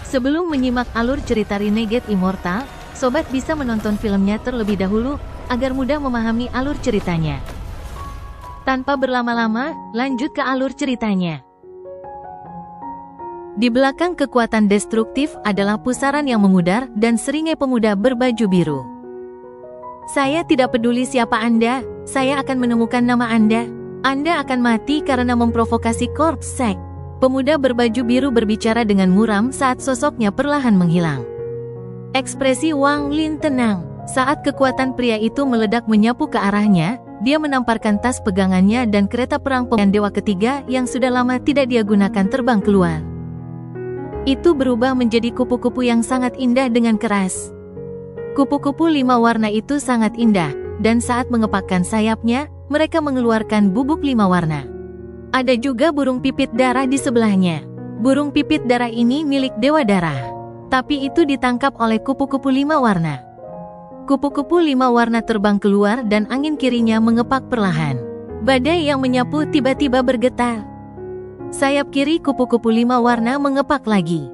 Sebelum menyimak alur cerita Renegade Immortal, sobat bisa menonton filmnya terlebih dahulu, agar mudah memahami alur ceritanya. Tanpa berlama-lama, lanjut ke alur ceritanya. Di belakang kekuatan destruktif adalah pusaran yang memudar dan seringai pemuda berbaju biru. Saya tidak peduli siapa Anda, saya akan menemukan nama Anda. Anda akan mati karena memprovokasi Corps Sect. Pemuda berbaju biru berbicara dengan muram saat sosoknya perlahan menghilang. Ekspresi Wang Lin tenang. Saat kekuatan pria itu meledak menyapu ke arahnya, dia menamparkan tas pegangannya dan kereta perang pemain dewa ketiga yang sudah lama tidak dia gunakan terbang keluar. Itu berubah menjadi kupu-kupu yang sangat indah dengan keras. Kupu-kupu 5 warna itu sangat indah, dan saat mengepakkan sayapnya, mereka mengeluarkan bubuk 5 warna. Ada juga burung pipit darah di sebelahnya. Burung pipit darah ini milik Dewa Darah. Tapi itu ditangkap oleh kupu-kupu 5 warna. Kupu-kupu 5 warna terbang keluar dan angin kirinya mengepak perlahan. Badai yang menyapu tiba-tiba bergetar. Sayap kiri kupu-kupu 5 warna mengepak lagi.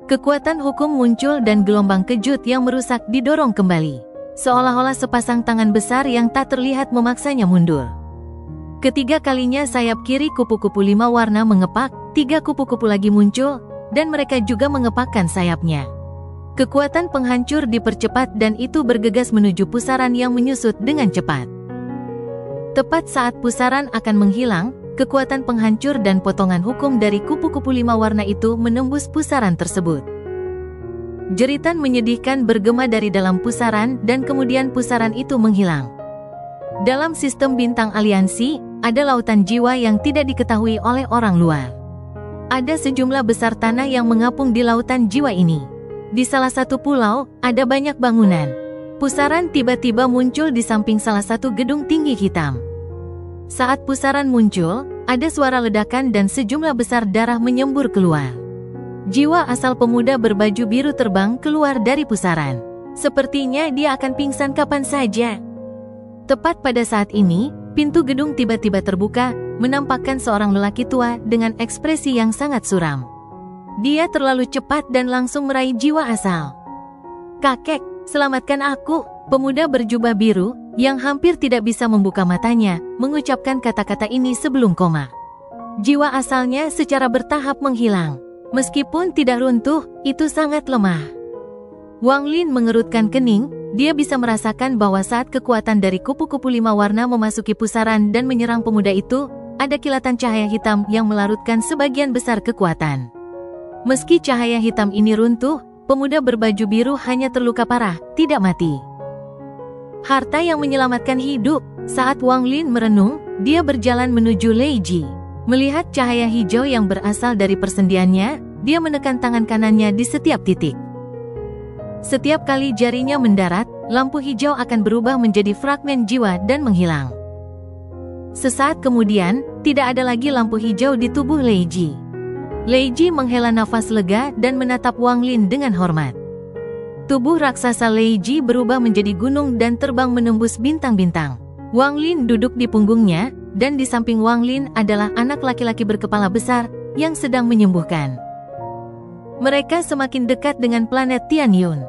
Kekuatan hukum muncul dan gelombang kejut yang merusak didorong kembali. Seolah-olah sepasang tangan besar yang tak terlihat memaksanya mundur. Ketiga kalinya sayap kiri kupu-kupu 5 warna mengepak, 3 kupu-kupu lagi muncul, dan mereka juga mengepakkan sayapnya. Kekuatan penghancur dipercepat dan itu bergegas menuju pusaran yang menyusut dengan cepat. Tepat saat pusaran akan menghilang, kekuatan penghancur dan potongan hukum dari kupu-kupu 5 warna itu menembus pusaran tersebut. Jeritan menyedihkan bergema dari dalam pusaran dan kemudian pusaran itu menghilang. Dalam sistem bintang aliansi, ada lautan jiwa yang tidak diketahui oleh orang luar. Ada sejumlah besar tanah yang mengapung di lautan jiwa ini. Di salah satu pulau, ada banyak bangunan. Pusaran tiba-tiba muncul di samping salah satu gedung tinggi hitam. Saat pusaran muncul, ada suara ledakan dan sejumlah besar darah menyembur keluar. Jiwa asal pemuda berbaju biru terbang keluar dari pusaran. Sepertinya dia akan pingsan kapan saja. Tepat pada saat ini, pintu gedung tiba-tiba terbuka, menampakkan seorang lelaki tua dengan ekspresi yang sangat suram. Dia terlalu cepat dan langsung meraih jiwa asal. "Kakek, selamatkan aku!" Pemuda berjubah biru, yang hampir tidak bisa membuka matanya, mengucapkan kata-kata ini sebelum koma. Jiwa asalnya secara bertahap menghilang. Meskipun tidak runtuh, itu sangat lemah. Wang Lin mengerutkan kening. Dia bisa merasakan bahwa saat kekuatan dari kupu-kupu 5 warna memasuki pusaran dan menyerang pemuda itu, ada kilatan cahaya hitam yang melarutkan sebagian besar kekuatan. Meski cahaya hitam ini runtuh, pemuda berbaju biru hanya terluka parah, tidak mati. Harta yang menyelamatkan hidup. Saat Wang Lin merenung, dia berjalan menuju Lei Ji. Melihat cahaya hijau yang berasal dari persendiannya, dia menekan tangan kanannya di setiap titik. Setiap kali jarinya mendarat, lampu hijau akan berubah menjadi fragmen jiwa dan menghilang. Sesaat kemudian, tidak ada lagi lampu hijau di tubuh Lei Ji. Lei Ji menghela nafas lega dan menatap Wang Lin dengan hormat. Tubuh raksasa Lei Ji berubah menjadi gunung dan terbang menembus bintang-bintang. Wang Lin duduk di punggungnya, dan di samping Wang Lin adalah anak laki-laki berkepala besar yang sedang menyembuhkan. Mereka semakin dekat dengan planet Tianyun.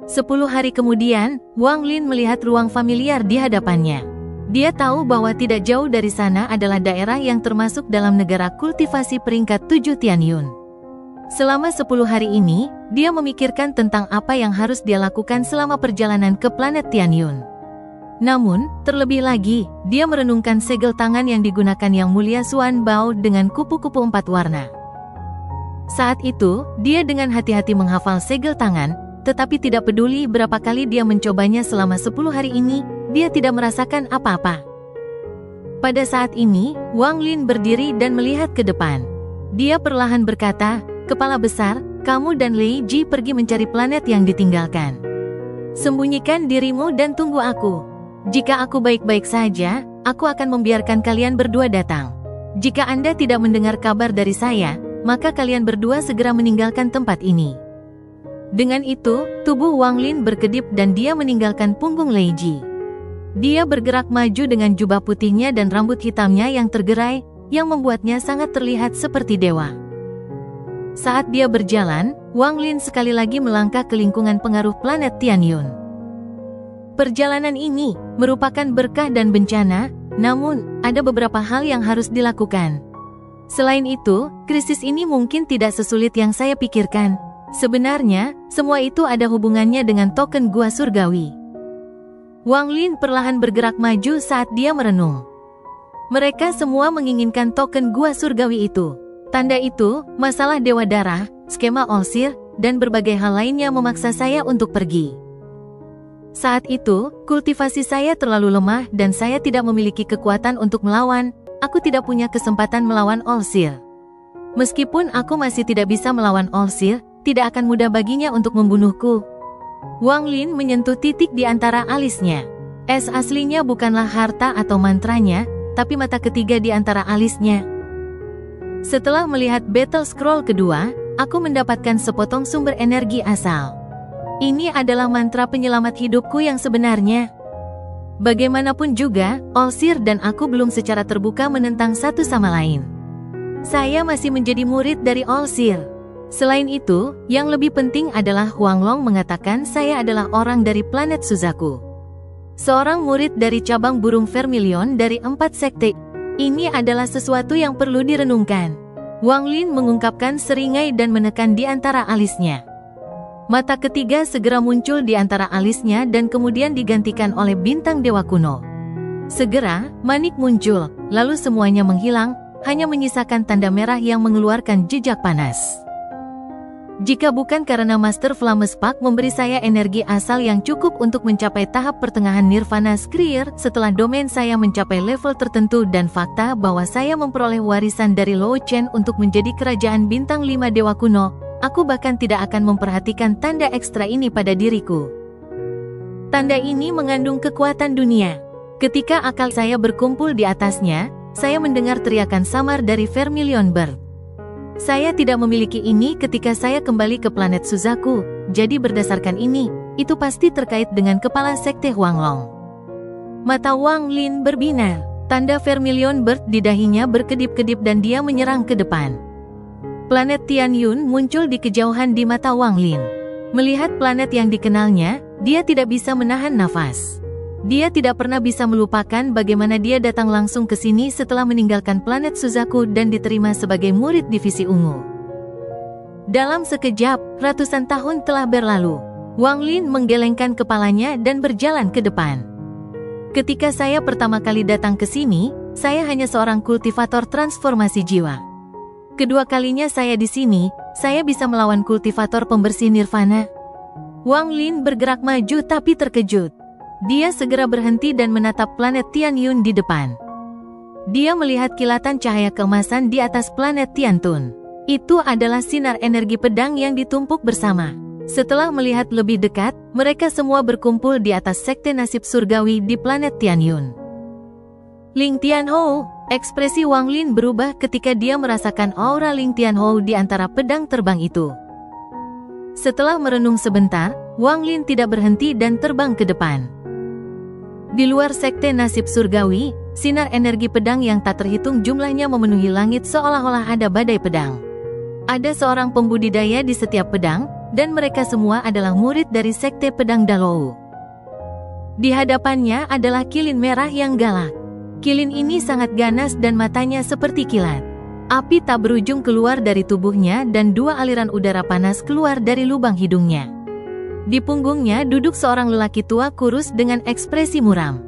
10 hari kemudian, Wang Lin melihat ruang familiar di hadapannya. Dia tahu bahwa tidak jauh dari sana adalah daerah yang termasuk dalam negara kultivasi peringkat 7 Tianyun. Selama 10 hari ini, dia memikirkan tentang apa yang harus dia lakukan selama perjalanan ke planet Tianyun. Namun, terlebih lagi, dia merenungkan segel tangan yang digunakan Yang Mulia Xuan Bao dengan kupu-kupu 4 warna. Saat itu, dia dengan hati-hati menghafal segel tangan, tetapi tidak peduli berapa kali dia mencobanya selama 10 hari ini, dia tidak merasakan apa-apa. Pada saat ini, Wang Lin berdiri dan melihat ke depan. Dia perlahan berkata, "Kepala besar, kamu dan Lei Ji pergi mencari planet yang ditinggalkan. Sembunyikan dirimu dan tunggu aku. Jika aku baik-baik saja, aku akan membiarkan kalian berdua datang. Jika Anda tidak mendengar kabar dari saya, maka kalian berdua segera meninggalkan tempat ini." Dengan itu, tubuh Wang Lin berkedip dan dia meninggalkan punggung Lei Ji. Dia bergerak maju dengan jubah putihnya dan rambut hitamnya yang tergerai, yang membuatnya sangat terlihat seperti dewa. Saat dia berjalan, Wang Lin sekali lagi melangkah ke lingkungan pengaruh planet Tianyun. Perjalanan ini merupakan berkah dan bencana, namun ada beberapa hal yang harus dilakukan. Selain itu, krisis ini mungkin tidak sesulit yang saya pikirkan. Sebenarnya, semua itu ada hubungannya dengan token gua surgawi. Wang Lin perlahan bergerak maju saat dia merenung. Mereka semua menginginkan token gua surgawi itu. Tanda itu, masalah Dewa Darah, skema Olsir, dan berbagai hal lainnya memaksa saya untuk pergi. Saat itu, kultivasi saya terlalu lemah dan saya tidak memiliki kekuatan untuk melawan. Aku tidak punya kesempatan melawan Olsir. Meskipun aku masih tidak bisa melawan Olsir, tidak akan mudah baginya untuk membunuhku. Wang Lin menyentuh titik di antara alisnya. Es aslinya bukanlah harta atau mantranya, tapi mata ketiga di antara alisnya. Setelah melihat Battle Scroll kedua, aku mendapatkan sepotong sumber energi asal. Ini adalah mantra penyelamat hidupku yang sebenarnya. Bagaimanapun juga, Olsir dan aku belum secara terbuka menentang satu sama lain. Saya masih menjadi murid dari Olsir. Selain itu, yang lebih penting adalah Huang Long mengatakan saya adalah orang dari planet Suzaku. Seorang murid dari cabang burung Vermilion dari 4 sekte. Ini adalah sesuatu yang perlu direnungkan. Wang Lin mengungkapkan seringai dan menekan di antara alisnya. Mata ketiga segera muncul di antara alisnya dan kemudian digantikan oleh bintang dewa kuno. Segera, manik muncul, lalu semuanya menghilang, hanya menyisakan tanda merah yang mengeluarkan jejak panas. Jika bukan karena Master Flames Park memberi saya energi asal yang cukup untuk mencapai tahap pertengahan Nirvana Skrier setelah domain saya mencapai level tertentu dan fakta bahwa saya memperoleh warisan dari Luo Chen untuk menjadi kerajaan bintang 5 dewa kuno, aku bahkan tidak akan memperhatikan tanda ekstra ini pada diriku. Tanda ini mengandung kekuatan dunia. Ketika akal saya berkumpul di atasnya, saya mendengar teriakan samar dari Vermilion Bird. Saya tidak memiliki ini ketika saya kembali ke planet Suzaku, jadi berdasarkan ini, itu pasti terkait dengan kepala sekte Huanglong. Mata Wang Lin berbinar, tanda Vermilion Bird di dahinya berkedip-kedip dan dia menyerang ke depan. Planet Tianyun muncul di kejauhan di mata Wang Lin. Melihat planet yang dikenalnya, dia tidak bisa menahan nafas. Dia tidak pernah bisa melupakan bagaimana dia datang langsung ke sini setelah meninggalkan planet Suzaku dan diterima sebagai murid divisi ungu. Dalam sekejap, ratusan tahun telah berlalu. Wang Lin menggelengkan kepalanya dan berjalan ke depan. Ketika saya pertama kali datang ke sini, saya hanya seorang kultivator transformasi jiwa. Kedua kalinya saya di sini, saya bisa melawan kultivator pembersih nirvana. Wang Lin bergerak maju tapi terkejut. Dia segera berhenti dan menatap planet Tianyun di depan. Dia melihat kilatan cahaya keemasan di atas planet Tiantun. Itu adalah sinar energi pedang yang ditumpuk bersama. Setelah melihat lebih dekat, mereka semua berkumpul di atas sekte nasib surgawi di planet Tianyun. Ling Tianhou, ekspresi Wang Lin berubah ketika dia merasakan aura Ling Tianhou di antara pedang terbang itu. Setelah merenung sebentar, Wang Lin tidak berhenti dan terbang ke depan. Di luar sekte nasib surgawi, sinar energi pedang yang tak terhitung jumlahnya memenuhi langit seolah-olah ada badai pedang. Ada seorang pembudidaya di setiap pedang, dan mereka semua adalah murid dari sekte pedang Dalou. Di hadapannya adalah kilin merah yang galak. Kilin ini sangat ganas dan matanya seperti kilat. Api tak berujung keluar dari tubuhnya dan 2 aliran udara panas keluar dari lubang hidungnya. Di punggungnya duduk seorang lelaki tua kurus dengan ekspresi muram.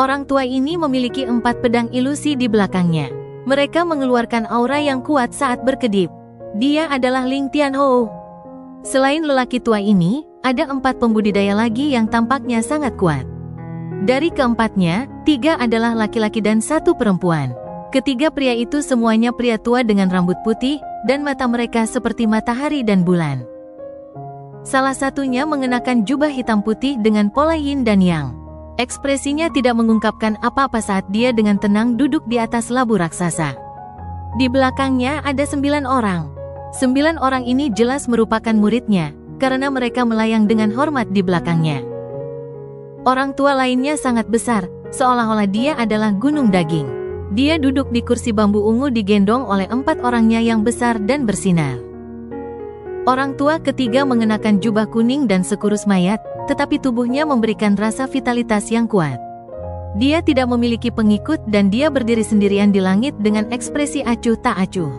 Orang tua ini memiliki 4 pedang ilusi di belakangnya. Mereka mengeluarkan aura yang kuat saat berkedip. Dia adalah Ling Tianhou. Selain lelaki tua ini, ada 4 pembudidaya lagi yang tampaknya sangat kuat. Dari keempatnya, 3 adalah laki-laki dan 1 perempuan. Ketiga pria itu semuanya pria tua dengan rambut putih, dan mata mereka seperti matahari dan bulan. Salah satunya mengenakan jubah hitam putih dengan pola yin dan yang. Ekspresinya tidak mengungkapkan apa-apa saat dia dengan tenang duduk di atas labu raksasa. Di belakangnya ada 9 orang. 9 orang ini jelas merupakan muridnya, karena mereka melayang dengan hormat di belakangnya. Orang tua lainnya sangat besar, seolah-olah dia adalah gunung daging. Dia duduk di kursi bambu ungu digendong oleh 4 orangnya yang besar dan bersinar. Orang tua ketiga mengenakan jubah kuning dan sekurus mayat, tetapi tubuhnya memberikan rasa vitalitas yang kuat. Dia tidak memiliki pengikut dan dia berdiri sendirian di langit dengan ekspresi acuh tak acuh.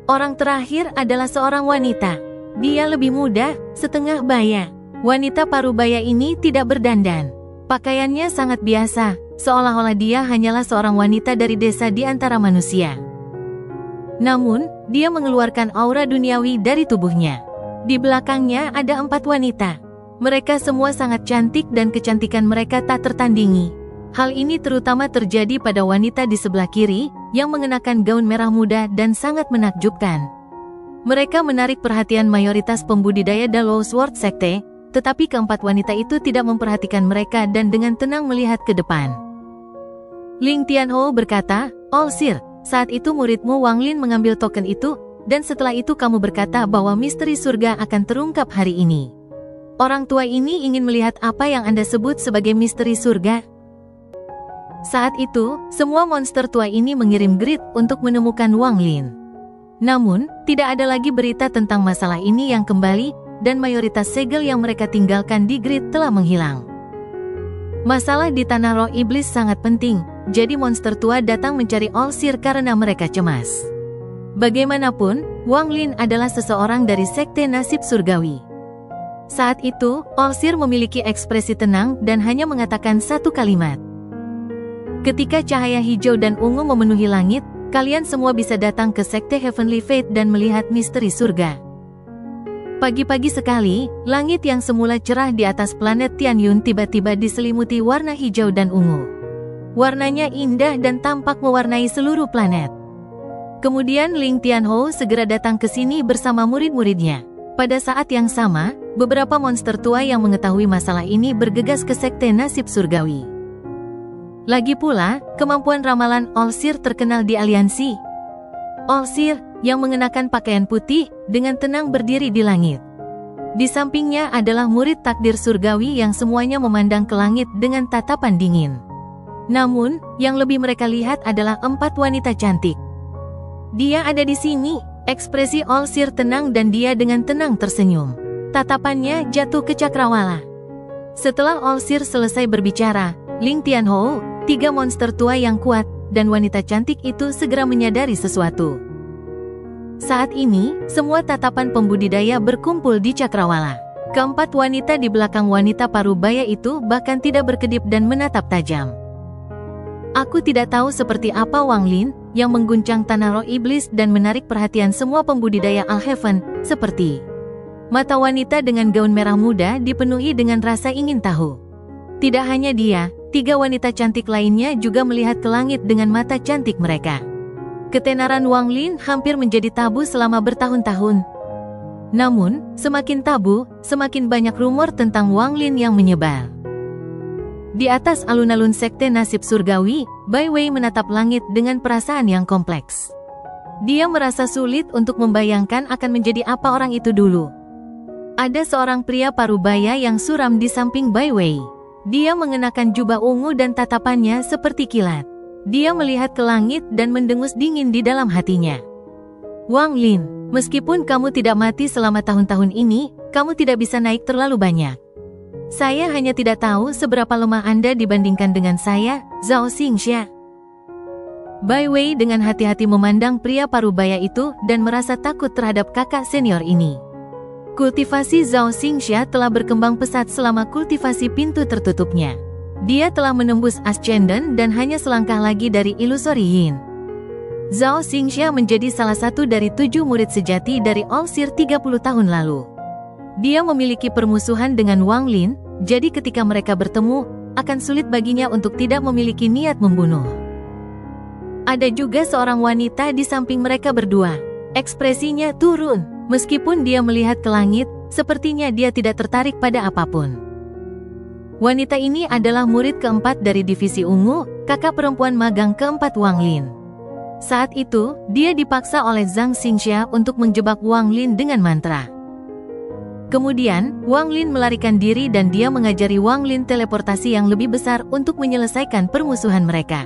Orang terakhir adalah seorang wanita. Dia lebih muda, setengah baya. Wanita parubaya ini tidak berdandan. Pakaiannya sangat biasa, seolah-olah dia hanyalah seorang wanita dari desa di antara manusia. Namun, dia mengeluarkan aura duniawi dari tubuhnya. Di belakangnya ada 4 wanita. Mereka semua sangat cantik dan kecantikan mereka tak tertandingi. Hal ini terutama terjadi pada wanita di sebelah kiri, yang mengenakan gaun merah muda dan sangat menakjubkan. Mereka menarik perhatian mayoritas pembudidaya Dallowsworth Sekte, tetapi keempat wanita itu tidak memperhatikan mereka dan dengan tenang melihat ke depan. Ling Tianhou berkata, "Olsir, saat itu muridmu Wang Lin mengambil token itu, dan setelah itu kamu berkata bahwa misteri surga akan terungkap hari ini. Orang tua ini ingin melihat apa yang Anda sebut sebagai misteri surga." Saat itu, semua monster tua ini mengirim grid untuk menemukan Wang Lin. Namun, tidak ada lagi berita tentang masalah ini yang kembali, dan mayoritas segel yang mereka tinggalkan di grid telah menghilang. Masalah di Tanah Roh Iblis sangat penting, jadi monster tua datang mencari Olsir karena mereka cemas. Bagaimanapun, Wang Lin adalah seseorang dari Sekte Nasib Surgawi. Saat itu, Olsir memiliki ekspresi tenang dan hanya mengatakan satu kalimat. Ketika cahaya hijau dan ungu memenuhi langit, kalian semua bisa datang ke Sekte Heavenly Fate dan melihat misteri surga. Pagi-pagi sekali, langit yang semula cerah di atas planet Tianyun tiba-tiba diselimuti warna hijau dan ungu. Warnanya indah dan tampak mewarnai seluruh planet. Kemudian Ling Tianhou segera datang ke sini bersama murid-muridnya. Pada saat yang sama, beberapa monster tua yang mengetahui masalah ini bergegas ke Sekte Nasib Surgawi. Lagi pula, kemampuan ramalan Olsir terkenal di aliansi. Olsir, yang mengenakan pakaian putih, dengan tenang berdiri di langit. Di sampingnya adalah murid takdir surgawi yang semuanya memandang ke langit dengan tatapan dingin. Namun, yang lebih mereka lihat adalah 4 wanita cantik. Dia ada di sini, ekspresi Olsir tenang dan dia dengan tenang tersenyum. Tatapannya jatuh ke cakrawala. Setelah Olsir selesai berbicara, Ling Tianhou, 3 monster tua yang kuat, dan wanita cantik itu segera menyadari sesuatu. Saat ini, semua tatapan pembudidaya berkumpul di cakrawala. Keempat wanita di belakang wanita parubaya itu bahkan tidak berkedip dan menatap tajam. Aku tidak tahu seperti apa Wang Lin, yang mengguncang Tanah Roh Iblis dan menarik perhatian semua pembudidaya Al-Heaven, seperti mata wanita dengan gaun merah muda dipenuhi dengan rasa ingin tahu. Tidak hanya dia, 3 wanita cantik lainnya juga melihat ke langit dengan mata cantik mereka. Ketenaran Wang Lin hampir menjadi tabu selama bertahun-tahun. Namun, semakin tabu, semakin banyak rumor tentang Wang Lin yang menyebar. Di atas alun-alun Sekte Nasib Surgawi, Bai Wei menatap langit dengan perasaan yang kompleks. Dia merasa sulit untuk membayangkan akan menjadi apa orang itu dulu. Ada seorang pria parubaya yang suram di samping Bai Wei. Dia mengenakan jubah ungu dan tatapannya seperti kilat. Dia melihat ke langit dan mendengus dingin di dalam hatinya. Wang Lin, meskipun kamu tidak mati selama tahun-tahun ini, kamu tidak bisa naik terlalu banyak. Saya hanya tidak tahu seberapa lemah Anda dibandingkan dengan saya, Zhao Xingxia. Bai Wei dengan hati-hati memandang pria parubaya itu dan merasa takut terhadap kakak senior ini. Kultivasi Zhao Xingxia telah berkembang pesat selama kultivasi pintu tertutupnya. Dia telah menembus Ascendant dan hanya selangkah lagi dari Illusory Yin. Zhao Xingxia menjadi salah satu dari 7 murid sejati dari Olsir 30 tahun lalu. Dia memiliki permusuhan dengan Wang Lin, jadi ketika mereka bertemu, akan sulit baginya untuk tidak memiliki niat membunuh. Ada juga seorang wanita di samping mereka berdua. Ekspresinya turun, meskipun dia melihat ke langit, sepertinya dia tidak tertarik pada apapun. Wanita ini adalah murid keempat dari Divisi Ungu, kakak perempuan magang keempat Wang Lin. Saat itu, dia dipaksa oleh Zhang Xingxia untuk menjebak Wang Lin dengan mantra. Kemudian, Wang Lin melarikan diri dan dia mengajari Wang Lin teleportasi yang lebih besar untuk menyelesaikan permusuhan mereka.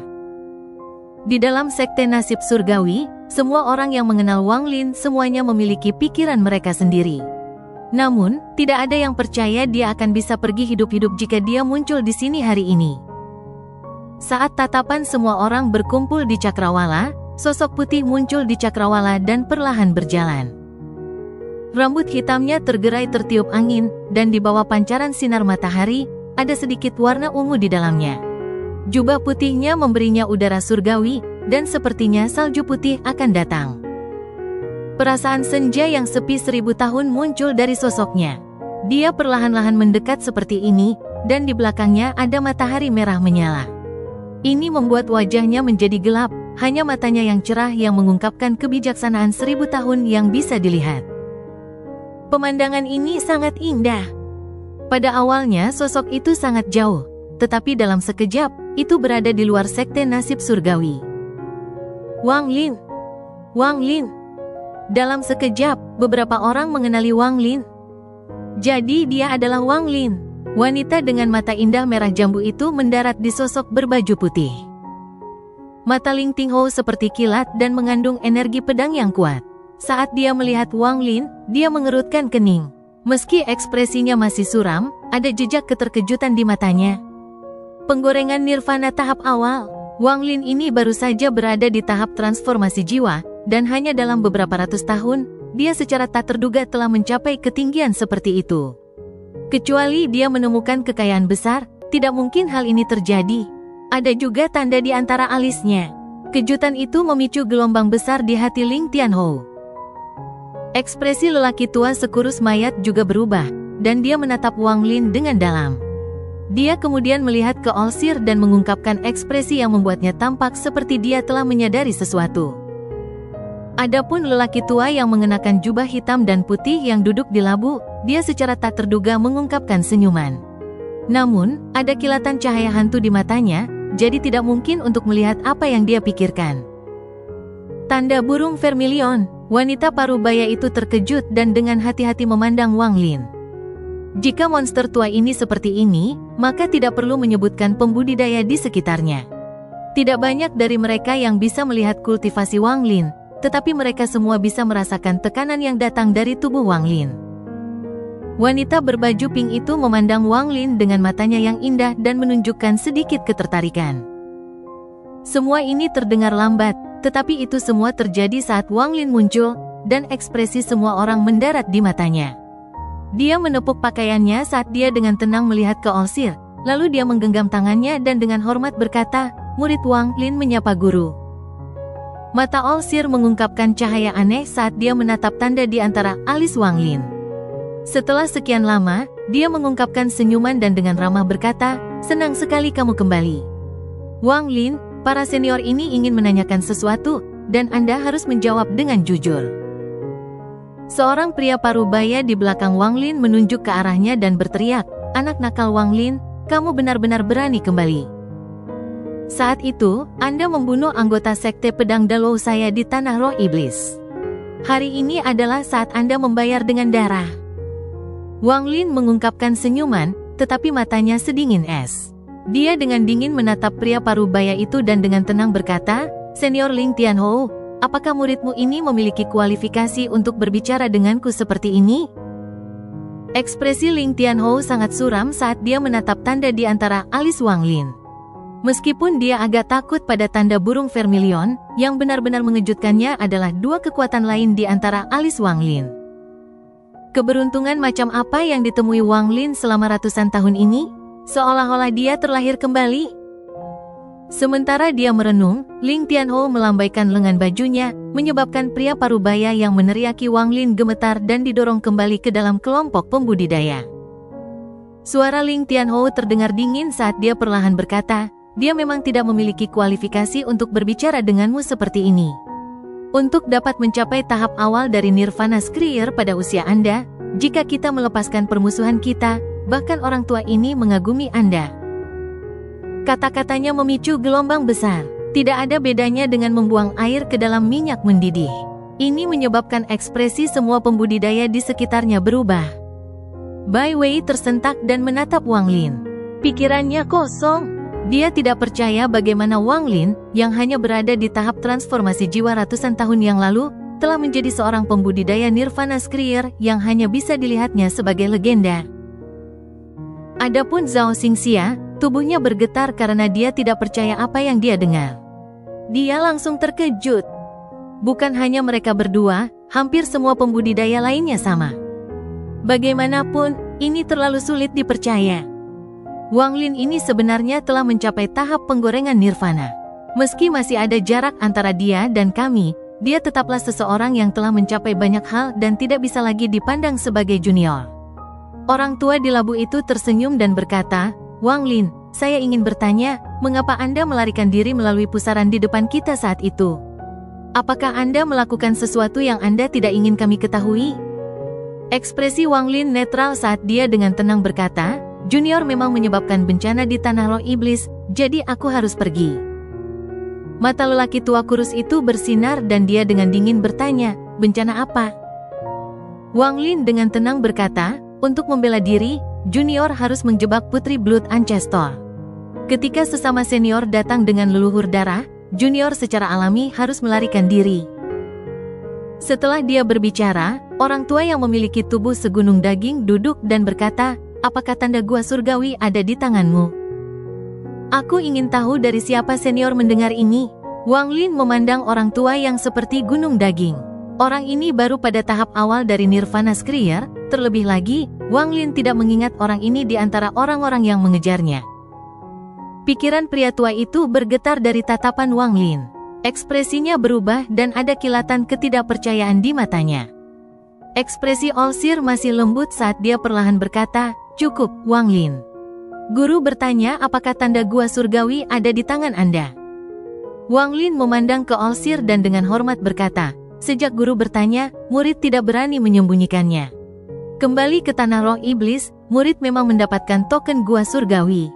Di dalam Sekte Nasib Surgawi, Semua orang yang mengenal Wang Lin semuanya memiliki pikiran mereka sendiri. Namun, tidak ada yang percaya dia akan bisa pergi hidup-hidup jika dia muncul di sini hari ini. Saat tatapan semua orang berkumpul di Cakrawala, sosok putih muncul di Cakrawala dan perlahan berjalan. Rambut hitamnya tergerai tertiup angin, dan di bawah pancaran sinar matahari, ada sedikit warna ungu di dalamnya. Jubah putihnya memberinya udara surgawi, dan sepertinya salju putih akan datang. Perasaan senja yang sepi 1000 tahun muncul dari sosoknya. Dia perlahan-lahan mendekat seperti ini, dan di belakangnya ada matahari merah menyala. Ini membuat wajahnya menjadi gelap, hanya matanya yang cerah yang mengungkapkan kebijaksanaan 1000 tahun yang bisa dilihat. Pemandangan ini sangat indah. Pada awalnya sosok itu sangat jauh, tetapi dalam sekejap, itu berada di luar sekte nasib surgawi. Wang Lin. Wang Lin. Dalam sekejap, beberapa orang mengenali Wang Lin. Jadi dia adalah Wang Lin. Wanita dengan mata indah merah jambu itu mendarat di sosok berbaju putih. Mata Ling Tinghou seperti kilat dan mengandung energi pedang yang kuat. Saat dia melihat Wang Lin, dia mengerutkan kening. Meski ekspresinya masih suram, ada jejak keterkejutan di matanya. Penggorengan nirvana tahap awal. Wang Lin ini baru saja berada di tahap transformasi jiwa, dan hanya dalam beberapa ratus tahun, dia secara tak terduga telah mencapai ketinggian seperti itu. Kecuali dia menemukan kekayaan besar, tidak mungkin hal ini terjadi. Ada juga tanda di antara alisnya. Kejutan itu memicu gelombang besar di hati Ling Tianhou. Ekspresi lelaki tua sekurus mayat juga berubah, dan dia menatap Wang Lin dengan dalam. Dia kemudian melihat ke Olsir dan mengungkapkan ekspresi yang membuatnya tampak seperti dia telah menyadari sesuatu. Adapun lelaki tua yang mengenakan jubah hitam dan putih yang duduk di labu, dia secara tak terduga mengungkapkan senyuman. Namun, ada kilatan cahaya hantu di matanya, jadi tidak mungkin untuk melihat apa yang dia pikirkan. Tanda burung vermilion, wanita parubaya itu terkejut dan dengan hati-hati memandang Wang Lin. Jika monster tua ini seperti ini, maka tidak perlu menyebutkan pembudidaya di sekitarnya. Tidak banyak dari mereka yang bisa melihat kultivasi Wang Lin, tetapi mereka semua bisa merasakan tekanan yang datang dari tubuh Wang Lin. Wanita berbaju pink itu memandang Wang Lin dengan matanya yang indah dan menunjukkan sedikit ketertarikan. Semua ini terdengar lambat, tetapi itu semua terjadi saat Wang Lin muncul, dan ekspresi semua orang mendarat di matanya. Dia menepuk pakaiannya saat dia dengan tenang melihat ke Olsir, lalu dia menggenggam tangannya dan dengan hormat berkata, "Murid Wang Lin menyapa guru." Mata Olsir mengungkapkan cahaya aneh saat dia menatap tanda di antara alis Wang Lin. Setelah sekian lama, dia mengungkapkan senyuman dan dengan ramah berkata, "Senang sekali kamu kembali. Wang Lin, para senior ini ingin menanyakan sesuatu, dan Anda harus menjawab dengan jujur." Seorang pria parubaya di belakang Wang Lin menunjuk ke arahnya dan berteriak, "Anak nakal Wang Lin, kamu benar-benar berani kembali. Saat itu, Anda membunuh anggota sekte pedang Dalou saya di Tanah Roh Iblis. Hari ini adalah saat Anda membayar dengan darah." Wang Lin mengungkapkan senyuman, tetapi matanya sedingin es. Dia dengan dingin menatap pria parubaya itu dan dengan tenang berkata, "Senior Ling Tianhou, apakah muridmu ini memiliki kualifikasi untuk berbicara denganku seperti ini?" Ekspresi Ling Tianhou sangat suram saat dia menatap tanda di antara alis Wang Lin. Meskipun dia agak takut pada tanda burung vermilion, yang benar-benar mengejutkannya adalah dua kekuatan lain di antara alis Wang Lin. Keberuntungan macam apa yang ditemui Wang Lin selama ratusan tahun ini? Seolah-olah dia terlahir kembali. Sementara dia merenung, Ling Tianhou melambaikan lengan bajunya, menyebabkan pria parubaya yang meneriaki Wang Lin gemetar dan didorong kembali ke dalam kelompok pembudidaya. Suara Ling Tianhou terdengar dingin saat dia perlahan berkata, "Dia memang tidak memiliki kualifikasi untuk berbicara denganmu seperti ini. Untuk dapat mencapai tahap awal dari Nirvana Skrier pada usia Anda, jika kita melepaskan permusuhan kita, bahkan orang tua ini mengagumi Anda." Kata-katanya memicu gelombang besar. Tidak ada bedanya dengan membuang air ke dalam minyak mendidih. Ini menyebabkan ekspresi semua pembudidaya di sekitarnya berubah. Bai Wei tersentak dan menatap Wang Lin. Pikirannya kosong. Dia tidak percaya bagaimana Wang Lin, yang hanya berada di tahap transformasi jiwa ratusan tahun yang lalu, telah menjadi seorang pembudidaya Nirvana Skrier yang hanya bisa dilihatnya sebagai legenda. Adapun Zhao Xingxia, tubuhnya bergetar karena dia tidak percaya apa yang dia dengar. Dia langsung terkejut. Bukan hanya mereka berdua, hampir semua pembudidaya lainnya sama. Bagaimanapun, ini terlalu sulit dipercaya. Wang Lin ini sebenarnya telah mencapai tahap penggorengan nirvana. Meski masih ada jarak antara dia dan kami, dia tetaplah seseorang yang telah mencapai banyak hal dan tidak bisa lagi dipandang sebagai junior. Orang tua di labu itu tersenyum dan berkata, "Wang Lin, saya ingin bertanya, mengapa Anda melarikan diri melalui pusaran di depan kita saat itu? Apakah Anda melakukan sesuatu yang Anda tidak ingin kami ketahui?" Ekspresi Wang Lin netral saat dia dengan tenang berkata, "Junior memang menyebabkan bencana di tanah roh iblis, jadi aku harus pergi." Mata lelaki tua kurus itu bersinar dan dia dengan dingin bertanya, "Bencana apa?" Wang Lin dengan tenang berkata, "Untuk membela diri, Junior harus menjebak Putri Blood Ancestor. Ketika sesama senior datang dengan leluhur darah, Junior secara alami harus melarikan diri." Setelah dia berbicara, orang tua yang memiliki tubuh segunung daging duduk dan berkata, "Apakah tanda gua surgawi ada di tanganmu?" "Aku ingin tahu dari siapa senior mendengar ini." Wang Lin memandang orang tua yang seperti gunung daging. Orang ini baru pada tahap awal dari Nirvana Skrier, terlebih lagi, Wang Lin tidak mengingat orang ini di antara orang-orang yang mengejarnya. Pikiran pria tua itu bergetar dari tatapan Wang Lin. Ekspresinya berubah dan ada kilatan ketidakpercayaan di matanya. Ekspresi Olsir masih lembut saat dia perlahan berkata, "Cukup, Wang Lin." Guru bertanya apakah tanda gua surgawi ada di tangan Anda. Wang Lin memandang ke Olsir dan dengan hormat berkata, "Sejak guru bertanya, murid tidak berani menyembunyikannya. Kembali ke tanah roh iblis, murid memang mendapatkan token gua surgawi."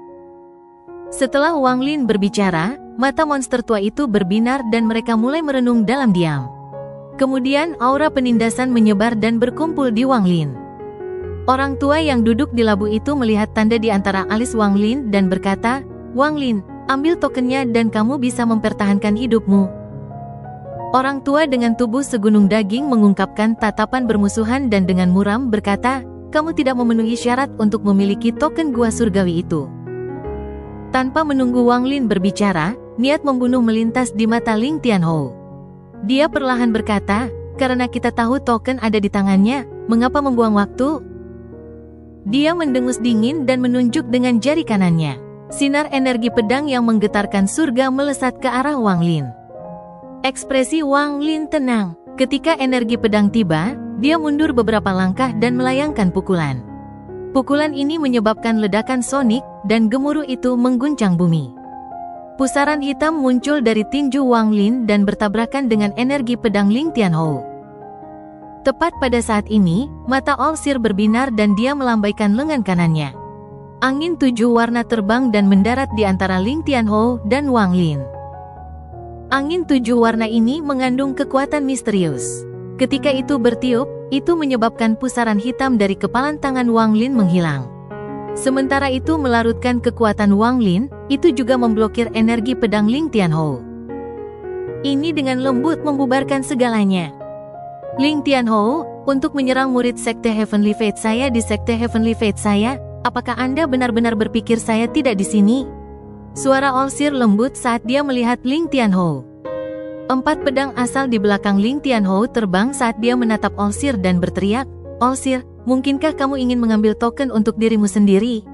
Setelah Wang Lin berbicara, mata monster tua itu berbinar dan mereka mulai merenung dalam diam. Kemudian aura penindasan menyebar dan berkumpul di Wang Lin. Orang tua yang duduk di labu itu melihat tanda di antara alis Wang Lin dan berkata, "Wang Lin, ambil tokennya dan kamu bisa mempertahankan hidupmu." Orang tua dengan tubuh segunung daging mengungkapkan tatapan bermusuhan dan dengan muram berkata, "Kamu tidak memenuhi syarat untuk memiliki token gua surgawi itu." Tanpa menunggu Wang Lin berbicara, niat membunuh melintas di mata Ling Tianhou. Dia perlahan berkata, "Karena kita tahu token ada di tangannya, mengapa membuang waktu?" Dia mendengus dingin dan menunjuk dengan jari kanannya. Sinar energi pedang yang menggetarkan surga melesat ke arah Wang Lin. Ekspresi Wang Lin tenang. Ketika energi pedang tiba, dia mundur beberapa langkah dan melayangkan pukulan. Pukulan ini menyebabkan ledakan sonik, dan gemuruh itu mengguncang bumi. Pusaran hitam muncul dari tinju Wang Lin dan bertabrakan dengan energi pedang Ling Tianhou. Tepat pada saat ini, mata Olsir berbinar dan dia melambaikan lengan kanannya. Angin 7 warna terbang dan mendarat di antara Ling Tianhou dan Wang Lin. Angin 7 warna ini mengandung kekuatan misterius. Ketika itu bertiup, itu menyebabkan pusaran hitam dari kepalan tangan Wang Lin menghilang. Sementara itu melarutkan kekuatan Wang Lin, itu juga memblokir energi pedang Ling Tianhou. Ini dengan lembut membubarkan segalanya. Ling Tianhou, untuk menyerang murid Sekte Heavenly Fate saya di Sekte Heavenly Fate saya, apakah Anda benar-benar berpikir saya tidak di sini? Suara Olsir lembut saat dia melihat Ling Tianhou. 4 pedang asal di belakang Ling Tianhou terbang saat dia menatap Olsir dan berteriak, "Olsir, mungkinkah kamu ingin mengambil token untuk dirimu sendiri?"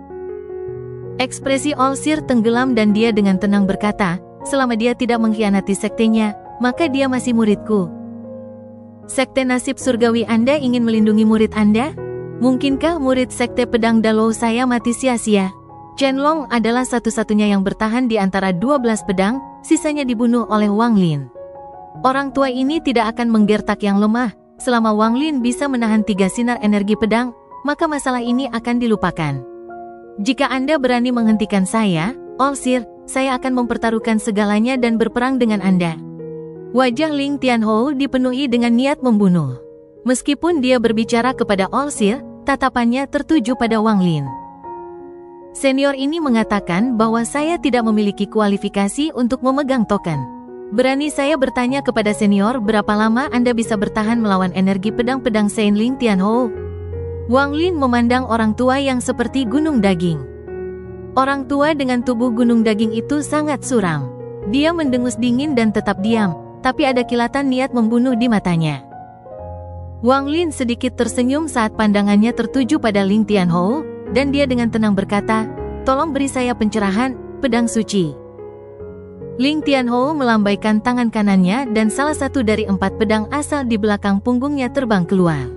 Ekspresi Olsir tenggelam dan dia dengan tenang berkata, "Selama dia tidak mengkhianati sektenya, maka dia masih muridku." Sekte nasib surgawi Anda ingin melindungi murid Anda? Mungkinkah murid sekte pedang Dalou saya mati sia-sia? Chen Long adalah satu-satunya yang bertahan di antara 12 pedang, sisanya dibunuh oleh Wang Lin. Orang tua ini tidak akan menggertak yang lemah. Selama Wang Lin bisa menahan 3 sinar energi pedang, maka masalah ini akan dilupakan. Jika Anda berani menghentikan saya, Olsir, saya akan mempertaruhkan segalanya dan berperang dengan Anda. Wajah Ling Tianhou dipenuhi dengan niat membunuh. Meskipun dia berbicara kepada Olsir, tatapannya tertuju pada Wang Lin. Senior ini mengatakan bahwa saya tidak memiliki kualifikasi untuk memegang token. Berani saya bertanya kepada senior, berapa lama Anda bisa bertahan melawan energi pedang-pedang Saint Ling Tianhou? Wang Lin memandang orang tua yang seperti gunung daging. Orang tua dengan tubuh gunung daging itu sangat suram. Dia mendengus dingin dan tetap diam, tapi ada kilatan niat membunuh di matanya. Wang Lin sedikit tersenyum saat pandangannya tertuju pada Ling Tianhou, dan dia dengan tenang berkata, "Tolong beri saya pencerahan, pedang suci." Ling Tianhou melambaikan tangan kanannya dan salah satu dari 4 pedang asal di belakang punggungnya terbang keluar.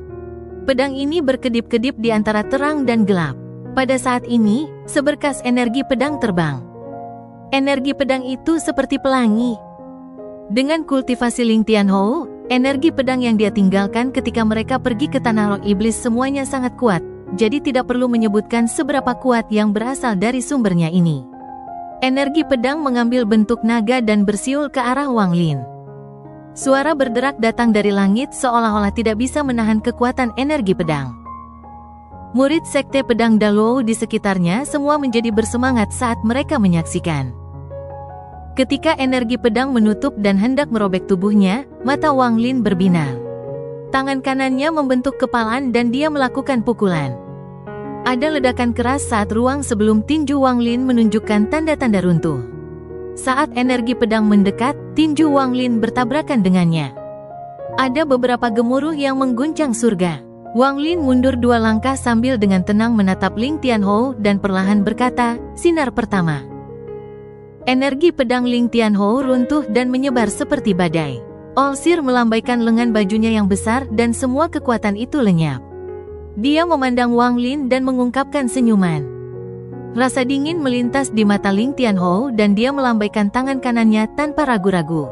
Pedang ini berkedip-kedip di antara terang dan gelap. Pada saat ini, seberkas energi pedang terbang. Energi pedang itu seperti pelangi. Dengan kultivasi Ling Tianhou, energi pedang yang dia tinggalkan ketika mereka pergi ke Tanah Roh Iblis semuanya sangat kuat. Jadi tidak perlu menyebutkan seberapa kuat yang berasal dari sumbernya ini. Energi pedang mengambil bentuk naga dan bersiul ke arah Wang Lin. Suara berderak datang dari langit seolah-olah tidak bisa menahan kekuatan energi pedang. Murid sekte pedang Daluo di sekitarnya semua menjadi bersemangat saat mereka menyaksikan. Ketika energi pedang menutup dan hendak merobek tubuhnya, mata Wang Lin berbinar. Tangan kanannya membentuk kepalan dan dia melakukan pukulan. Ada ledakan keras saat ruang sebelum tinju Wang Lin menunjukkan tanda-tanda runtuh. Saat energi pedang mendekat, tinju Wang Lin bertabrakan dengannya. Ada beberapa gemuruh yang mengguncang surga. Wang Lin mundur 2 langkah sambil dengan tenang menatap Ling Tianhou dan perlahan berkata, "Sinar pertama." Energi pedang Ling Tianhou runtuh dan menyebar seperti badai. Olsir melambaikan lengan bajunya yang besar dan semua kekuatan itu lenyap. Dia memandang Wang Lin dan mengungkapkan senyuman. Rasa dingin melintas di mata Ling Tianhou dan dia melambaikan tangan kanannya tanpa ragu-ragu.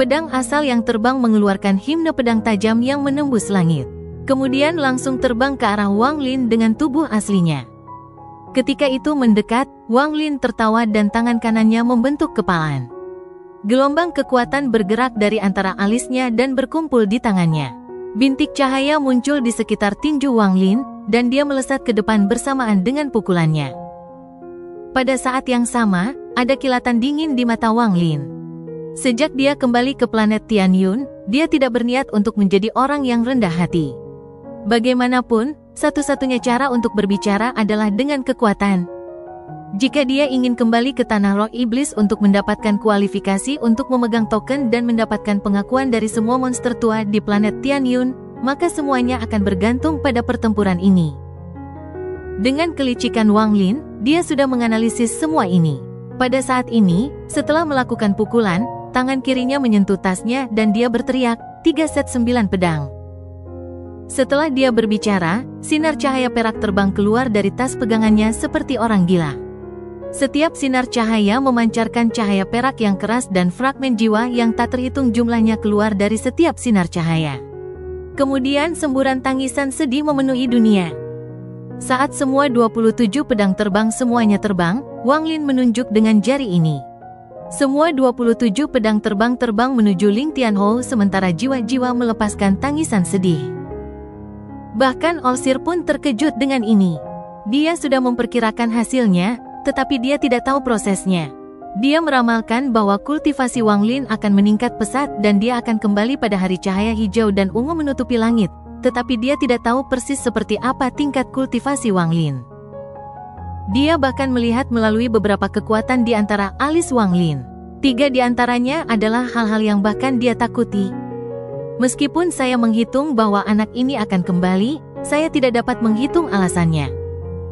Pedang asal yang terbang mengeluarkan himne pedang tajam yang menembus langit. Kemudian langsung terbang ke arah Wang Lin dengan tubuh aslinya. Ketika itu mendekat, Wang Lin tertawa dan tangan kanannya membentuk kepalan. Gelombang kekuatan bergerak dari antara alisnya dan berkumpul di tangannya. Bintik cahaya muncul di sekitar tinju Wang Lin, dan dia melesat ke depan bersamaan dengan pukulannya. Pada saat yang sama, ada kilatan dingin di mata Wang Lin. Sejak dia kembali ke planet Tianyun, dia tidak berniat untuk menjadi orang yang rendah hati. Bagaimanapun, satu-satunya cara untuk berbicara adalah dengan kekuatan. Jika dia ingin kembali ke Tanah Roh Iblis untuk mendapatkan kualifikasi untuk memegang token dan mendapatkan pengakuan dari semua monster tua di planet Tianyun, maka semuanya akan bergantung pada pertempuran ini. Dengan kelicikan Wang Lin, dia sudah menganalisis semua ini. Pada saat ini, setelah melakukan pukulan, tangan kirinya menyentuh tasnya dan dia berteriak, 3 set 9 pedang. Setelah dia berbicara, sinar cahaya perak terbang keluar dari tas pegangannya seperti orang gila. Setiap sinar cahaya memancarkan cahaya perak yang keras dan fragmen jiwa yang tak terhitung jumlahnya keluar dari setiap sinar cahaya. Kemudian semburan tangisan sedih memenuhi dunia. Saat semua 27 pedang terbang semuanya terbang, Wang Lin menunjuk dengan jari ini. Semua 27 pedang terbang menuju Ling Tianhou sementara jiwa-jiwa melepaskan tangisan sedih. Bahkan Olsir pun terkejut dengan ini. Dia sudah memperkirakan hasilnya, tetapi dia tidak tahu prosesnya. Dia meramalkan bahwa kultivasi Wang Lin akan meningkat pesat dan dia akan kembali pada hari cahaya hijau dan ungu menutupi langit, tetapi dia tidak tahu persis seperti apa tingkat kultivasi Wang Lin. Dia bahkan melihat melalui beberapa kekuatan di antara alis Wang Lin. 3 di antaranya adalah hal-hal yang bahkan dia takuti. Meskipun saya menghitung bahwa anak ini akan kembali, saya tidak dapat menghitung alasannya.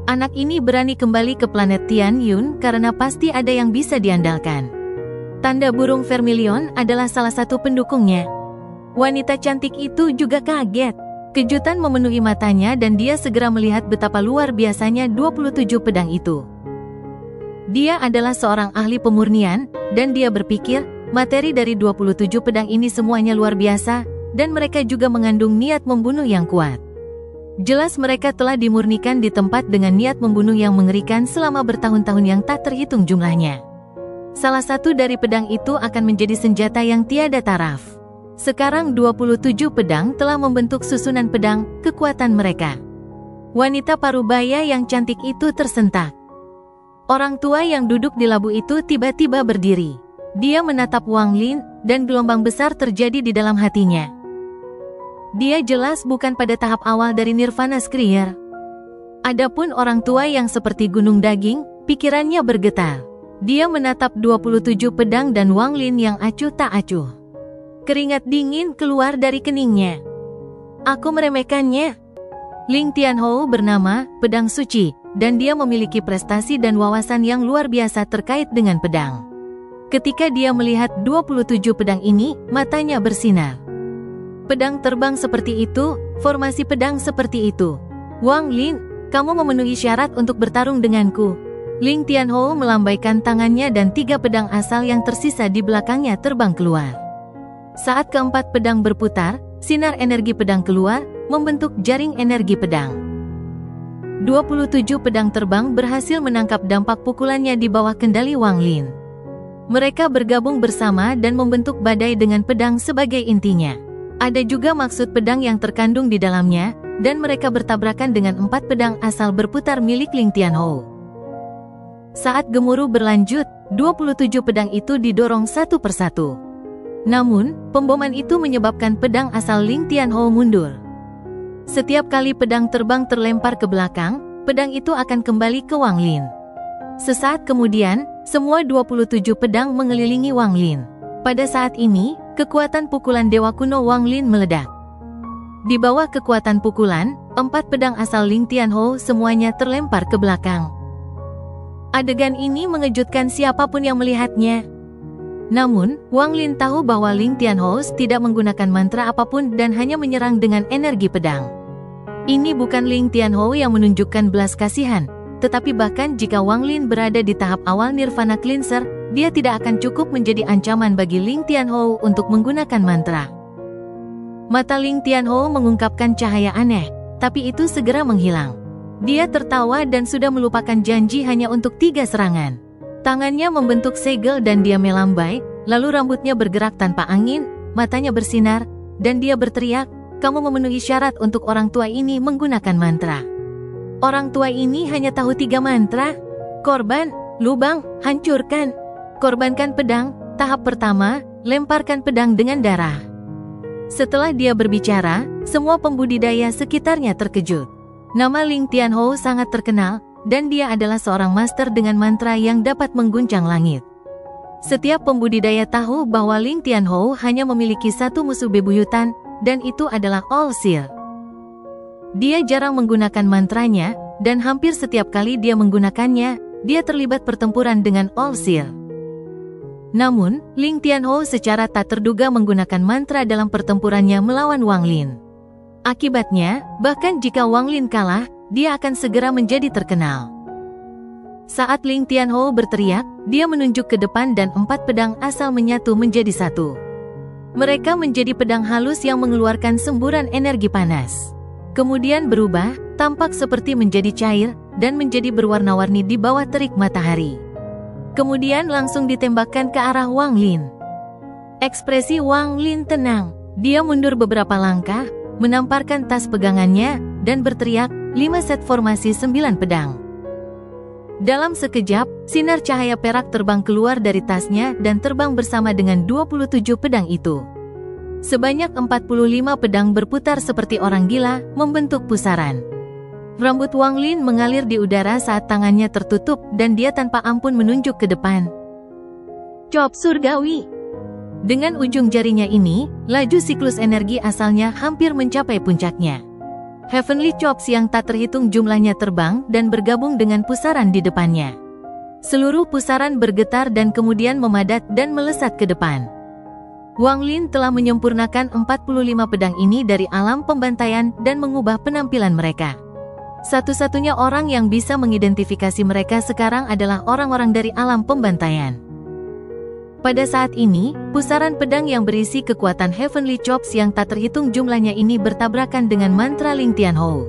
Anak ini berani kembali ke planet Tianyun karena pasti ada yang bisa diandalkan. Tanda burung vermilion adalah salah satu pendukungnya. Wanita cantik itu juga kaget. Kejutan memenuhi matanya dan dia segera melihat betapa luar biasanya 27 pedang itu. Dia adalah seorang ahli pemurnian, dan dia berpikir, materi dari 27 pedang ini semuanya luar biasa, dan mereka juga mengandung niat membunuh yang kuat. Jelas mereka telah dimurnikan di tempat dengan niat membunuh yang mengerikan selama bertahun-tahun yang tak terhitung jumlahnya. Salah satu dari pedang itu akan menjadi senjata yang tiada taraf. Sekarang 27 pedang telah membentuk susunan pedang, kekuatan mereka. Wanita parubaya yang cantik itu tersentak. Orang tua yang duduk di labu itu tiba-tiba berdiri. Dia menatap Wang Lin, dan gelombang besar terjadi di dalam hatinya. Dia jelas bukan pada tahap awal dari Nirvana Skrier. Adapun orang tua yang seperti gunung daging, pikirannya bergetar. Dia menatap 27 pedang dan Wang Lin yang acuh tak acuh. Keringat dingin keluar dari keningnya. Aku meremehkannya. Ling Tianhou bernama Pedang Suci, dan dia memiliki prestasi dan wawasan yang luar biasa terkait dengan pedang. Ketika dia melihat 27 pedang ini, matanya bersinar. Pedang terbang seperti itu, formasi pedang seperti itu. Wang Lin, kamu memenuhi syarat untuk bertarung denganku. Ling Tianhou melambaikan tangannya dan 3 pedang asal yang tersisa di belakangnya terbang keluar. Saat keempat pedang berputar, sinar energi pedang keluar, membentuk jaring energi pedang. 27 pedang terbang berhasil menangkap dampak pukulannya di bawah kendali Wang Lin. Mereka bergabung bersama dan membentuk badai dengan pedang sebagai intinya. Ada juga maksud pedang yang terkandung di dalamnya, dan mereka bertabrakan dengan 4 pedang asal berputar milik Ling Tianhou. Saat gemuruh berlanjut, 27 pedang itu didorong satu persatu. Namun, pemboman itu menyebabkan pedang asal Ling Tianhou mundur. Setiap kali pedang terbang terlempar ke belakang, pedang itu akan kembali ke Wang Lin. Sesaat kemudian, semua 27 pedang mengelilingi Wang Lin. Pada saat ini, kekuatan pukulan Dewa Kuno Wang Lin meledak. Di bawah kekuatan pukulan, 4 pedang asal Ling Tianhou semuanya terlempar ke belakang. Adegan ini mengejutkan siapapun yang melihatnya. Namun, Wang Lin tahu bahwa Ling Tianhou tidak menggunakan mantra apapun dan hanya menyerang dengan energi pedang. Ini bukan Ling Tianhou yang menunjukkan belas kasihan, tetapi bahkan jika Wang Lin berada di tahap awal Nirvana Cleanser, dia tidak akan cukup menjadi ancaman bagi Ling Tianhou untuk menggunakan mantra. Mata Ling Tianhou mengungkapkan cahaya aneh, tapi itu segera menghilang. Dia tertawa dan sudah melupakan janji hanya untuk 3 serangan. Tangannya membentuk segel dan dia melambai, lalu rambutnya bergerak tanpa angin, matanya bersinar, dan dia berteriak, kamu memenuhi syarat untuk orang tua ini menggunakan mantra. Orang tua ini hanya tahu 3 mantra. Korban, lubang, hancurkan. Korbankan pedang, tahap pertama, lemparkan pedang dengan darah. Setelah dia berbicara, semua pembudidaya sekitarnya terkejut. Nama Ling Tianhou sangat terkenal, dan dia adalah seorang master dengan mantra yang dapat mengguncang langit. Setiap pembudidaya tahu bahwa Ling Tianhou hanya memiliki satu musuh bebuyutan, dan itu adalah All Seer. Dia jarang menggunakan mantranya, dan hampir setiap kali dia menggunakannya, dia terlibat pertempuran dengan All Seer. Namun, Ling Tianhou secara tak terduga menggunakan mantra dalam pertempurannya melawan Wang Lin. Akibatnya, bahkan jika Wang Lin kalah, dia akan segera menjadi terkenal. Saat Ling Tianhou berteriak, dia menunjuk ke depan dan 4 pedang asal menyatu menjadi satu. Mereka menjadi pedang halus yang mengeluarkan semburan energi panas. Kemudian berubah, tampak seperti menjadi cair, dan menjadi berwarna-warni di bawah terik matahari. Kemudian langsung ditembakkan ke arah Wang Lin. Ekspresi Wang Lin tenang. Dia mundur beberapa langkah, menamparkan tas pegangannya, dan berteriak, 5 set formasi 9 pedang. Dalam sekejap, sinar cahaya perak terbang keluar dari tasnya dan terbang bersama dengan 27 pedang itu. Sebanyak 45 pedang berputar seperti orang gila, membentuk pusaran. Rambut Wang Lin mengalir di udara saat tangannya tertutup dan dia tanpa ampun menunjuk ke depan. Chop surgawi. Dengan ujung jarinya ini, laju siklus energi asalnya hampir mencapai puncaknya. Heavenly Chops yang tak terhitung jumlahnya terbang dan bergabung dengan pusaran di depannya. Seluruh pusaran bergetar dan kemudian memadat dan melesat ke depan. Wang Lin telah menyempurnakan 45 pedang ini dari alam pembantaian dan mengubah penampilan mereka. Satu-satunya orang yang bisa mengidentifikasi mereka sekarang adalah orang-orang dari alam pembantaian. Pada saat ini, pusaran pedang yang berisi kekuatan Heavenly Chops yang tak terhitung jumlahnya ini bertabrakan dengan mantra Ling Tianhou.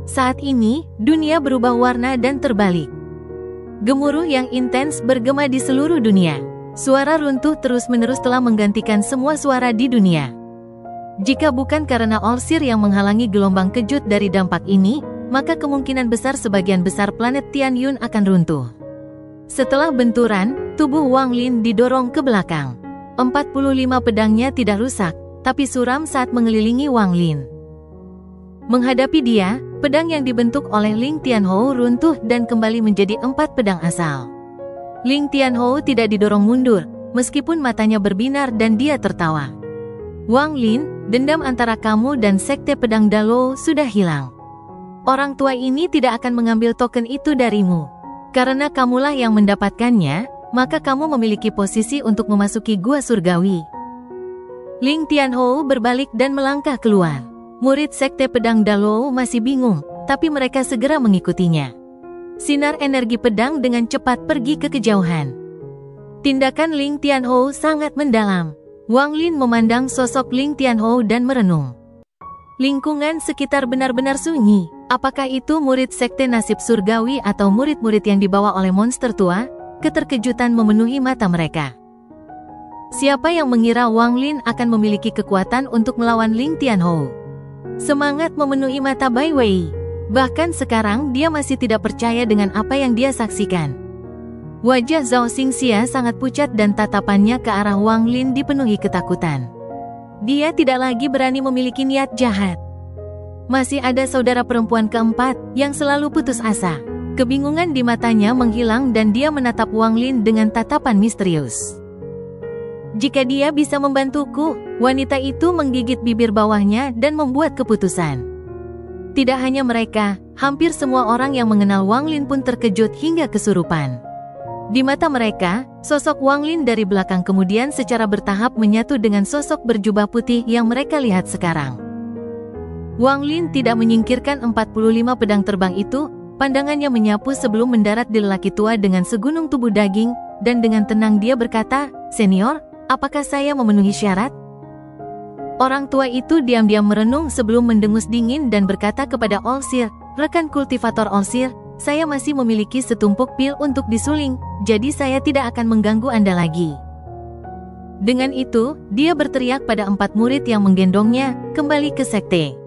Saat ini, dunia berubah warna dan terbalik. Gemuruh yang intens bergema di seluruh dunia. Suara runtuh terus-menerus telah menggantikan semua suara di dunia. Jika bukan karena All Seer yang menghalangi gelombang kejut dari dampak ini, maka kemungkinan besar sebagian besar planet Tianyun akan runtuh. Setelah benturan, tubuh Wang Lin didorong ke belakang. 45 pedangnya tidak rusak, tapi suram saat mengelilingi Wang Lin. Menghadapi dia, pedang yang dibentuk oleh Ling Tianhou runtuh dan kembali menjadi 4 pedang asal. Ling Tianhou tidak didorong mundur, meskipun matanya berbinar dan dia tertawa. Wang Lin, dendam antara kamu dan Sekte Pedang Dalo sudah hilang. Orang tua ini tidak akan mengambil token itu darimu. Karena kamulah yang mendapatkannya, maka kamu memiliki posisi untuk memasuki gua surgawi. Ling Tianhou berbalik dan melangkah keluar. Murid Sekte Pedang Dalo masih bingung, tapi mereka segera mengikutinya. Sinar energi pedang dengan cepat pergi ke kejauhan. Tindakan Ling Tianhou sangat mendalam. Wang Lin memandang sosok Ling Tianhou dan merenung. Lingkungan sekitar benar-benar sunyi. Apakah itu murid Sekte Nasib Surgawi atau murid-murid yang dibawa oleh monster tua? Keterkejutan memenuhi mata mereka. Siapa yang mengira Wang Lin akan memiliki kekuatan untuk melawan Ling Tianhou? Semangat memenuhi mata Bai Wei. Bahkan sekarang dia masih tidak percaya dengan apa yang dia saksikan. Wajah Zhao Xingxia sangat pucat dan tatapannya ke arah Wang Lin dipenuhi ketakutan. Dia tidak lagi berani memiliki niat jahat. Masih ada saudara perempuan keempat yang selalu putus asa. Kebingungan di matanya menghilang dan dia menatap Wang Lin dengan tatapan misterius. Jika dia bisa membantuku, wanita itu menggigit bibir bawahnya dan membuat keputusan. Tidak hanya mereka, hampir semua orang yang mengenal Wang Lin pun terkejut hingga kesurupan. Di mata mereka, sosok Wang Lin dari belakang kemudian secara bertahap menyatu dengan sosok berjubah putih yang mereka lihat sekarang. Wang Lin tidak menyingkirkan 45 pedang terbang itu, pandangannya menyapu sebelum mendarat di lelaki tua dengan segunung tubuh daging, dan dengan tenang dia berkata, "Senior, apakah saya memenuhi syarat?" Orang tua itu diam-diam merenung sebelum mendengus dingin dan berkata kepada Olsir, "Rekan kultivator Olsir, saya masih memiliki setumpuk pil untuk disuling, jadi saya tidak akan mengganggu Anda lagi." Dengan itu, dia berteriak pada 4 murid yang menggendongnya, "Kembali ke sekte."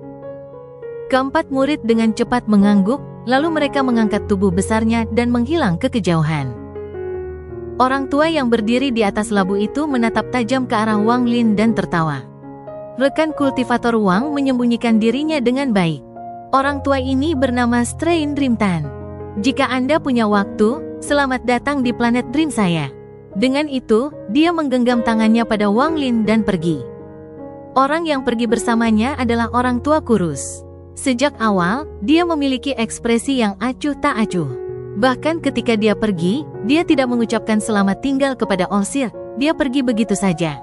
Keempat murid dengan cepat mengangguk, lalu mereka mengangkat tubuh besarnya dan menghilang ke kejauhan. Orang tua yang berdiri di atas labu itu menatap tajam ke arah Wang Lin dan tertawa. Rekan kultivator Wang menyembunyikan dirinya dengan baik. Orang tua ini bernama Strain Dreamtan. "Jika Anda punya waktu, selamat datang di planet Dream saya." Dengan itu, dia menggenggam tangannya pada Wang Lin dan pergi. Orang yang pergi bersamanya adalah orang tua kurus. Sejak awal, dia memiliki ekspresi yang acuh tak acuh. Bahkan ketika dia pergi, dia tidak mengucapkan selamat tinggal kepada Olsir, dia pergi begitu saja.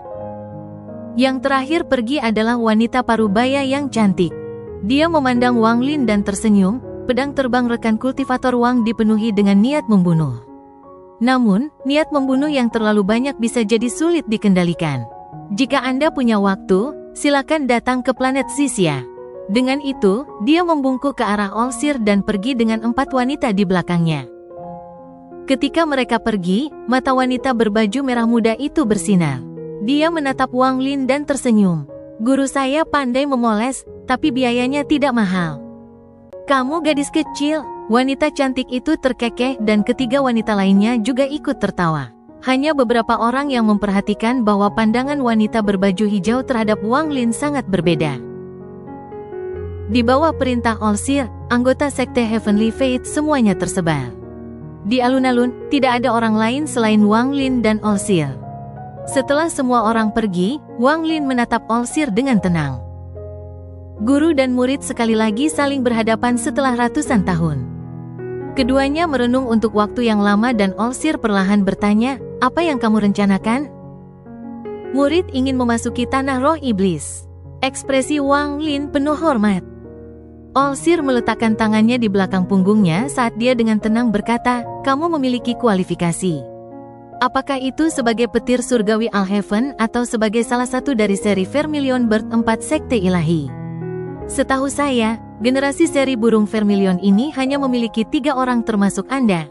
Yang terakhir pergi adalah wanita parubaya yang cantik. Dia memandang Wang Lin dan tersenyum, pedang terbang rekan kultivator Wang dipenuhi dengan niat membunuh. Namun, niat membunuh yang terlalu banyak bisa jadi sulit dikendalikan. Jika Anda punya waktu, silakan datang ke planet Zixia. Dengan itu, dia membungkuk ke arah Olsir dan pergi dengan 4 wanita di belakangnya. Ketika mereka pergi, mata wanita berbaju merah muda itu bersinar. Dia menatap Wang Lin dan tersenyum. "Guru saya pandai memoles, tapi biayanya tidak mahal." "Kamu gadis kecil." Wanita cantik itu terkekeh dan ketiga wanita lainnya juga ikut tertawa. Hanya beberapa orang yang memperhatikan bahwa pandangan wanita berbaju hijau terhadap Wang Lin sangat berbeda. Di bawah perintah Olsir, anggota sekte Heavenly Fate semuanya tersebar. Di alun-alun, tidak ada orang lain selain Wang Lin dan Olsir. Setelah semua orang pergi, Wang Lin menatap Olsir dengan tenang. Guru dan murid sekali lagi saling berhadapan setelah ratusan tahun. Keduanya merenung untuk waktu yang lama dan Olsir perlahan bertanya, "Apa yang kamu rencanakan?" "Murid ingin memasuki tanah roh iblis." Ekspresi Wang Lin penuh hormat. Olsir meletakkan tangannya di belakang punggungnya saat dia dengan tenang berkata, "Kamu memiliki kualifikasi. Apakah itu sebagai petir surgawi Alheaven atau sebagai salah satu dari seri Vermilion Bird 4 Sekte Ilahi?" "Setahu saya, generasi seri burung Vermilion ini hanya memiliki 3 orang termasuk Anda."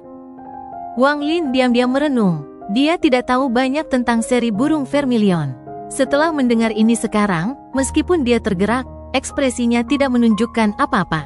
Wang Lin diam-diam merenung. Dia tidak tahu banyak tentang seri burung Vermilion. Setelah mendengar ini sekarang, meskipun dia tergerak, ekspresinya tidak menunjukkan apa-apa.